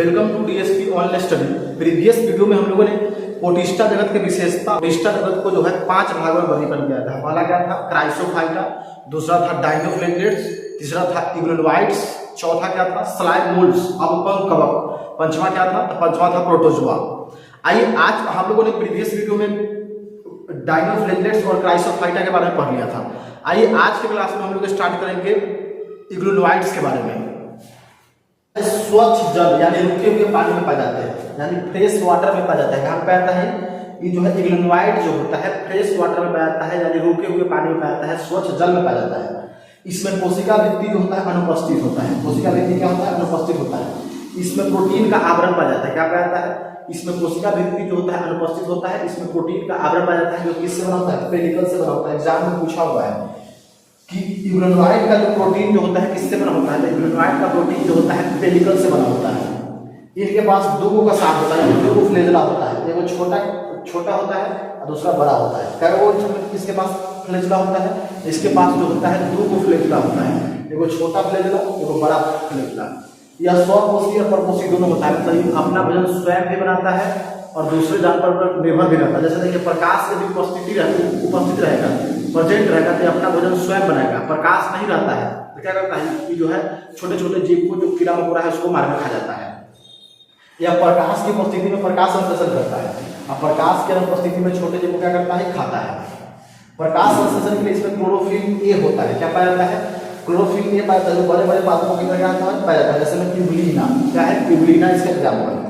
Welcome to DSP online study. Previous video में हम लोगों ने प्रोटिस्टा जगत की विशेषता, प्रोटिस्टा जगत को जो है 5 भागों में वर्गीकरण किया था। पहला क्या था? क्राइसोफाइटा, दूसरा था डायनोफ्लेगेट्स, तीसरा था इग्लोनोइड्स, चौथा क्या था? स्लाइम मोल्ड्स, अवपंख कवक, पंचवा क्या था? तो पंचवा था प्रोटोजोआ। आइए, आज हम लोगों ने प्रीवियस वीडियो में डायनोफ्लेगेट्स और क्राइसोफाइटा के बारे में पढ़ लिया था। आइए आज के क्लास में हम लोग स्टार्ट करेंगे इग्लोनोइड्स के बारे में। स्वच्छ जल यानी रुके हुए पानी में पाए जाते हैं, यानी फ्रेश वाटर में पाया जाता है। कहाँ पाया जाता है? ये जो है इग्लोनोइड जो होता है फ्रेश वाटर में पाया जाता है, यानी रुके हुए पानी में पाया जाता है, स्वच्छ जल में पाया जाता है। इसमें कोशिका भित्ति जो होता है अनुपस्थित होता है। कोशिका भित्ति क्या होता है? अनुपस्थित होता है। इसमें प्रोटीन का आवरण पाया जाता है। क्या पाया जाता है? इसमें कोशिका भित्ति जो होता है अनुपस्थित होता है। इसमें प्रोटीन का आवरण पाया जाता है, जो किससे बना होता है? पेलिकल से बना होता है। एग्जाम में पूछा हुआ है कि इग्लोनोइड का जो प्रोटीन जो होता है किससे बना होता है? इग्लोनोइड का प्रोटीन जो होता है पेलिकल से बना होता है। इनके पास दो का साथ होता है, दो फ्लैजेला होता है। एक छोटा होता है और दूसरा बड़ा होता है। क्या वो किसके पास फ्लैजेला होता है? इसके पास जो होता है दो फ्लैजेला होता है, एक छोटा फ्लैजेला, एक बड़ा फ्लैजेला। यह स्वपोषी और परपोषी दोनों होता है, मतलब अपना भोजन स्वयं भी बनाता है और दूसरे जानवर पर निर्भर भी रहता है। जैसे देखिए, प्रकाश यदि उपस्थित रहेगा, प्रेजेंट रहेगा तो अपना भोजन स्वयं बनाएगा। प्रकाश नहीं रहता है तो क्या करता है कि जो है छोटे छोटे जीव को, जो कीड़ा मकोड़ा है, उसको मार के खा जाता है। या प्रकाश की उपस्थिति में प्रकाश संश्लेषण करता है और प्रकाश की अनुपस्थिति में छोटे जीव को क्या करता है? खाता है। प्रकाश संश्लेषण के लिए इसमें क्लोरोफिल ए होता है। क्या पाया जाता है? क्लोरोफिल ए पाया जाता है, जो बड़े बड़े पादपों की तरह पाया जाता है। जैसे में ट्यूबुलिना, क्या है? ट्यूबुलिना इसका एग्जाम्पल है।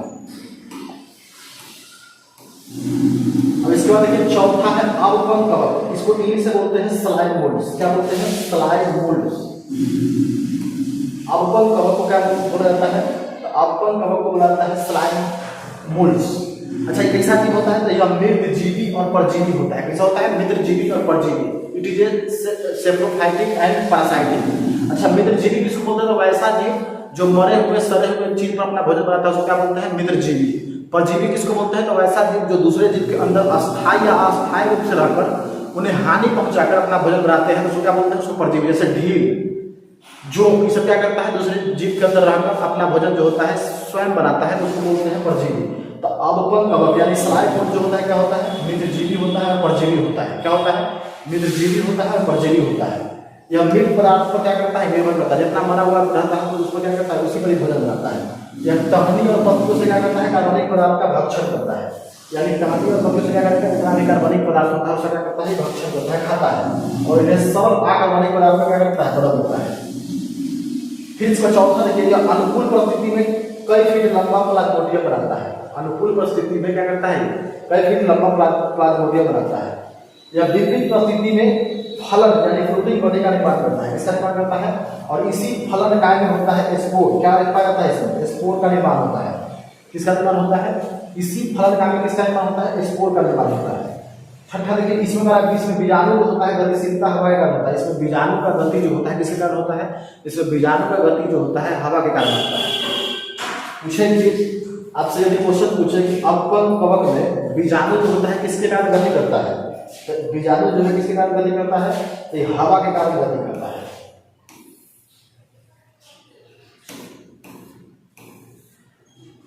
अब इसके बाद देखिए, चौथा है अवपंख कवक। इसको इंग्लिश से बोलते हैं स्लाइम मोल्ड्स। क्या बोलते हैं? Slime moulds. अवपंख कवक को क्या बोला जाता है? तो अवपंख कवक को बोला जाता है स्लाइम मोल्ड्स। अच्छा, ये कैसा जीव होता है? तो यह मित्रजीवी और परजीवी होता है। कैसा होता है? मित्रजीवी और परजीवी। It is a saprophytic and parasitic. अच्छा, मित्रजीवी किसको बोलते हैं? तो वैसा जीव जो मरे हुए सड़े हुए चीज पर अपना भोजन बनाता है, उसको क्या बोलते हैं? मित्रजीवी। परजीवी किसको बोलते हैं? तो वैसा जीव जो दूसरे जीव के अंदर अस्थायी या अस्थायी रूप से रहकर उन्हें हानि पहुंचाकर अपना भोजन बनाते हैं, तो उसको क्या बोलते हैं? उसको परजीवी। जैसे ढील, जो ये सब क्या करता है? दूसरे जीव के अंदर रहकर अपना भोजन जो होता है स्वयं बनाता है, तो उसको बोलते हैं परजीवी। तो अवपंख कवक यानी स्लाइम मोल्ड जो होता है क्या होता है? मित्रजीवी होता है और परजीवी होता है। क्या होता है? मित्रजीवी होता है और परजीवी होता है। यह मृत पदार्थ पर क्या करता है? निर्भर करता है। जितना मरा हुआ रहता है तो उसको क्या करता है? उसी पर ही भोजन बनाता है। यह टहनी और पत्तों से क्या करता है? कार्बनिक पदार्थ का भक्षण करता है। यानी टहनी और पत्तों से क्या करता है? जितना भी कार्बनिक पदार्थ होता है उसका क्या करता है? भक्षण करता है, खाता है। और इन्हें सरल अकार्बनिक पदार्थ का क्या करता है? तड़प देता है। फिर इसका चौथा देखिए, अनुकूल परिस्थिति में कई फीट लंबा प्लाज्मोडियम बनाता है। अनुकूल परिस्थिति में क्या करता है? कई फीट लंबा प्लाज्मोडियम बनाता है। यह विपरीत परिस्थिति में फलन यानी फ्रूटिंग बॉडी का निर्माण करता है। किसका निर्माण करता है? और इसी फलन काय में होता है स्पोर। क्या पाया जाता है? इसमें स्पोर का निर्माण होता है। किसका निर्माण होता है? इसी फलन काय में किसका निर्माण होता है? स्पोर का निर्माण होता है। छठा देखिए, इसमें बीजाणु जो होता है गतिशीलता हवा के कारण होता है। इसमें बीजाणु का गति जो होता है किसके कारण होता है? इसमें बीजाणु का गति जो होता है हवा के कारण होता है। पूछेंगे आपसे, यदि क्वेश्चन पूछे कि अवपंख कवक में बीजाणु जो होता है किसके कारण गति करता है, तो बीजाणु जो है किसके कारण गति करता है? तो ये हवा के कारण गति करता है।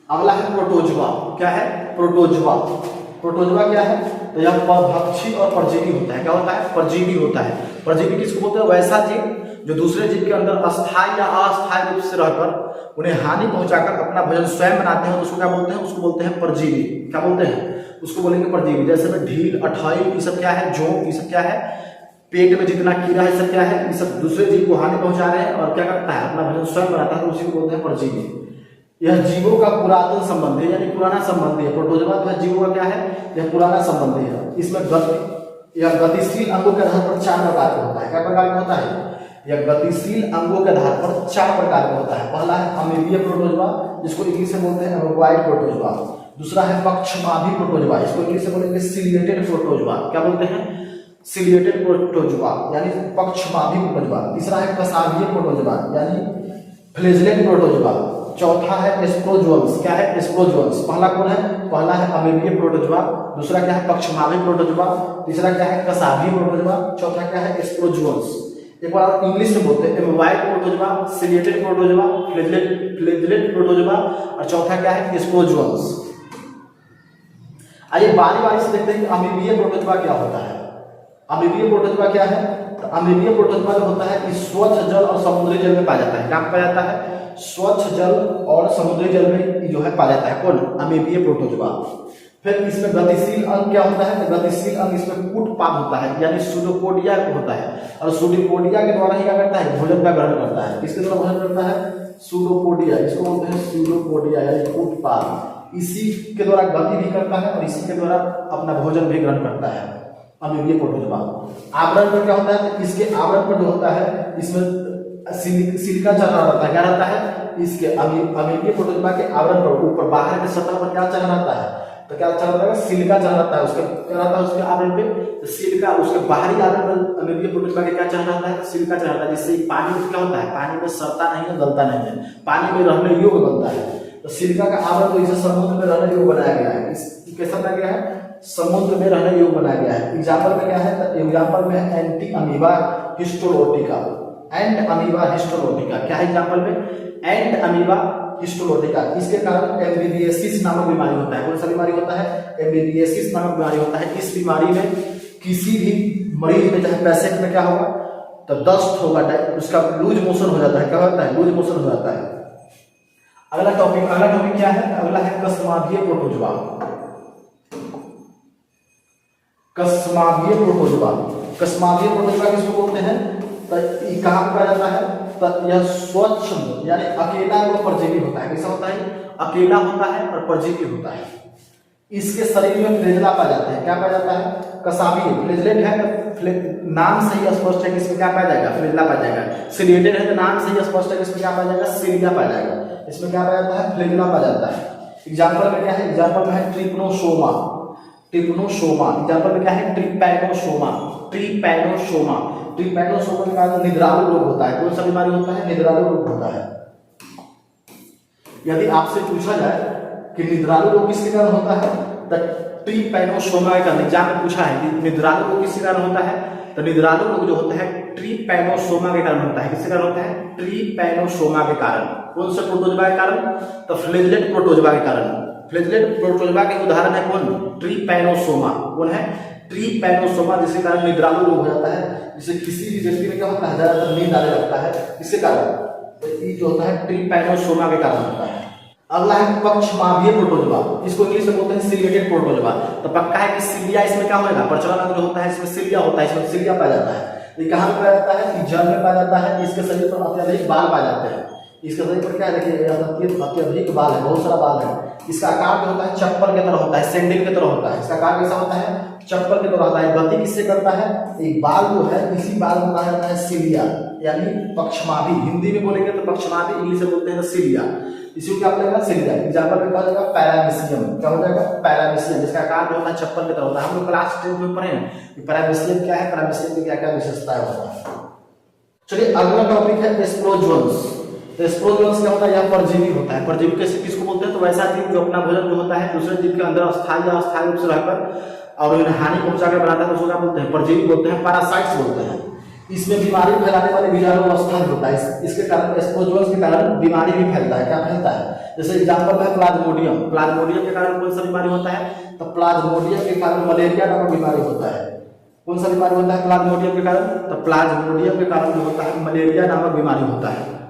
अगला है प्रोटोजोआ। क्या है? प्रोटोजोआ। प्रोटोजोआ क्या है? तो यह परभक्षी और परजीवी होता है। क्या होता है? परजीवी होता है। परजीवी किसको बोलते हैं? वैसा जीव जो दूसरे जीव के अंदर अस्थायी या अस्थायी रूप से रहकर उन्हें हानि पहुंचाकर अपना भोजन स्वयं बनाते हैं, तो उसको क्या बोलते हैं? उसको बोलते हैं परजीवी। क्या बोलते हैं? उसको बोलेंगे परजीवी। जैसे में ढील, अठई, ये सब क्या है? जोंक, ये सब क्या है? पेट में जितना कीड़ा है सब क्या है? ये सब दूसरे जीव को हानि पहुंचा रहे हैं और क्या करता है? अपना भोजन स्वयं बनाता है, तो उसी को बोलते हैं परजीवी। यह जीवों का पुरातन संबंध है, यानी पुराना संबंधी है। प्रोटोजोआ जो है जीवों का क्या है? यह पुराना संबंधी है। इसमें यह गतिशील अंगों के आधार पर 4 प्रकार का होता है। क्या प्रकार का होता है? यह गतिशील अंगों के आधार पर 4 प्रकार का होता है। पहला है अमीबीय प्रोटोजोआ, जिसको इंग्लिश में बोलते हैं अमीबॉइड प्रोटोजोआ। दूसरा है पक्षमाभी प्रोटोजोआ, इसको इंग्लिश में बोलेंगे सिलिएटेड प्रोटोजोआ। क्या बोलते हैं? सिलिएटेड प्रोटोजोआ यानी पक्षमाभी प्रोटोजोआ। तीसरा है कसावीय प्रोटोजोआ यानी फ्लैजेलेट प्रोटोजोआ। चौथा है स्प्रोजोअन्स। क्या है? स्प्रोजोअन्स। पहला कौन है? पहला है अमीबीय प्रोटोजोआ, दूसरा क्या है? पक्षमाभी प्रोटोजोआ, तीसरा क्या है? कसावीय प्रोटोजोआ, चौथा क्या है? स्प्रोजोअन्स। एक बार इंग्लिश में बोलते हैं, एमोबाइल protozoa, ciliated protozoa, flagellate protozoa, और चौथा क्या है, स्पोरोजोअन्स। आइए बारी बारी से देखते हैं कि अमीबीय प्रोटोजोआ क्या होता है। अमीबीय प्रोटोजोआ क्या है? तो अमीबीय प्रोटोजोआ जो होता है कि स्वच्छ जल और समुद्री जल में पाया जाता है। कहाँ पाया जाता है? स्वच्छ जल और समुद्री जल में जो है पाया जाता है। कौन? अमीबीय प्रोटोजोआ। फिर इसमें गतिशील अंग क्या होता है? तो गतिशील अंग इसमें कूटपाद होता है, यानी सूडोपोडिया होता है, और सूडोपोडिया के द्वारा ही क्या करता है? भोजन का ग्रहण करता है। किसके द्वारा भोजन करता है? सूडोपोडिया, इसको बोलते हैं सूडोपोडिया यानी कूटपाद। इसी के द्वारा गति भी करता है और इसी के द्वारा अपना भोजन भी ग्रहण करता है अमीबीय प्रोटोजोआ। आवरण पर क्या होता है? तो इसके आवरण पर जो होता है इसमें सिलिका चढ़ा रहता है। क्या रहता है? इसके अमीबीय प्रोटोजोआ के आवरण पर ऊपर बाहर के सतह पर क्या चढ़ा रहता है? तो क्या चढ़ा रहता है? सिलिका चढ़ा रहता है। उसके क्या रहता है? उसके आवरण पे तो सिलिका, उसके बाहरी आवरण पर अमीबीय प्रोटोजोआ के क्या चढ़ा रहता है? सिलिका चढ़ा रहता है, जिससे पानी में क्या होता है? पानी में सड़ता नहीं है, गलता नहीं है, पानी में रहने योग्य बनता है। तो सिलिका का आवरण तो इसे समुद्र में रहने योग्य बनाया गया है। इस कैसा बनाया गया है? समुद्र में रहने योग्य बनाया गया है। एग्जाम्पल में क्या है? तो एग्जाम्पल में है entamoeba histolytica. Entamoeba histolytica क्या है एग्जाम्पल में? Entamoeba histolytica. इसके कारण एमबीबीएसिस नामक बीमारी होता है। कौन सा बीमारी होता है? एमबीबीएसिस नामक बीमारी होता है। इस बीमारी में किसी भी मरीज में चाहे पेशेंट में क्या होगा? तो दस्त होगा, उसका लूज मोशन हो जाता है। क्या होता है? लूज मोशन हो जाता है। अगला टॉपिक क्या है? अगला है कस्माभीय प्रोटोजोआ। कस्माभीय प्रोटोजोआ किसको बोलते हैं? तो ये कहाँ पाया जाता है? तो यह स्वच्छ यानी अकेला वो परजीवी होता है। कैसा होता है? अकेला होता है और परजीवी होता है। इसके शरीर में फ्लैजेला पाया जाता है। क्या पाया जाता है? कसाबी फ्लैजेलेट है तो नाम से ही स्पष्ट है कि इसमें क्या पाया जाएगा? फ्लैजेला पाया जाएगा। सिलिएटेड है तो नाम से ही स्पष्ट है कि इसमें क्या पाया जाएगा? सिलिया पाया जाएगा। इसमें क्या पाया जाता है? फ्लैजेला पाया जाता है। एग्जाम्पल में क्या है? एग्जाम्पल में है ट्रिपनोसोमा। एग्जाम्पल में क्या है? ट्रिपैनोसोमा के कारण निद्रालु रोग होता है। कौन सा बीमारी होता है? निद्रालु रोग होता है। यदि आपसे पूछा जाए कि निद्रालु रोग किसके कारण होता है, तो ट्रिपैनोसोमा के कारण एग्जाम में पूछा है कि निद्रालु रोग किसके कारण होता है, तो निद्रालु रोग जो होता है ट्रिपैनोसोमा के कारण होता है। किसके कारण होता है? ट्रिपैनोसोमा के कारण। कौन सा प्रोटोजोआ के कारण? तो फ्लैजेलेट प्रोटोजोआ के कारण। फ्लैजेलेट प्रोटोजोआ के उदाहरण है कौन? ट्रिपैनोसोमा। कौन है? ट्रिपैनोसोमा, जिसके कारण निद्रालु रोग हो जाता है, जिससे किसी भी व्यक्ति में क्या होता है? ज्यादातर नींद आने लगता है। इसके कारण तो ये जो होता है ट्रिपैनोसोमा के कारण होता है। अगला है पक्षमाभीय प्रोटोजोआ। इसको इंग्लिश में बोलते हैं सिलिएटेड प्रोटोजोआ। तो पक्का है कि सिलिया इसमें क्या होगा? प्रचलन अंग जो होता है इसमें सिलिया होता है। इसमें सिलिया पाया जाता है। ये कहाँ पे पाया जाता है? जल में पाया जाता है। इसके शरीर पर अत्यधिक बाल पाए जाते हैं। इसके शरीर पर क्या है? देखिए अत्यधिक बाल है, बहुत सारा बाल है। इसका आकार जो होता है चप्पल की तरह होता है, सैंडल की तरह होता है। इसका आकार कैसा होता है? चप्पल की तरह होता है। गति किससे करता है? एक बाल जो है, इसी बाल को कहा जाता है सिलिया, यानी पक्षमाभी। हिंदी में बोलेंगे तो पक्षमाभी, इंग्लिश में बोलते हैं सिलिया। इसी को क्या बोलेगा? सिलिया। एग्जाम्पल में कहा जाएगा पैरामीशियम। क्या हो जाएगा? पैरामीशियम, जिसका आकार जो होता है चप्पल की तरह होता है। हम लोग क्लास 10 में पढ़े हैं कि पैरामीशियम क्या है, पैरामीशियम की क्या क्या विशेषताएं होता है। चलिए अगला टॉपिक है स्पोरोजोअन्स। तो स्पोरोजोअन्स क्या होता है? यह परजीवी होता है। परजीवी कैसे किसको बोलते हैं? तो वैसा जीव जो अपना भोजन जो होता है दूसरे जीव के अंदर स्थायी या अस्थायी रूप से रहकर और उन्हें हानि पहुंचाकर बनाता है, तो उसको क्या बोलते हैं? परजीवी बोलते हैं, पैरासाइट्स बोलते हैं। इसमें बीमारी फैलाने वाले बीजाणु अवस्थान होता है। इसके कारण स्पोरोजोअन्स के कारण बीमारी भी फैलता है। क्या फैलता है? जैसे एग्जाम्पल है प्लाज्मोडियम। प्लाज्मोडियम के कारण कौन सा बीमारी होता है? तो प्लाज्मोडियम के कारण मलेरिया नामक बीमारी होता है। कौन सा बीमारी होता है प्लाज्मोडियम के कारण? तो प्लाज्मोडियम के कारण जो होता है मलेरिया नामक बीमारी होता है।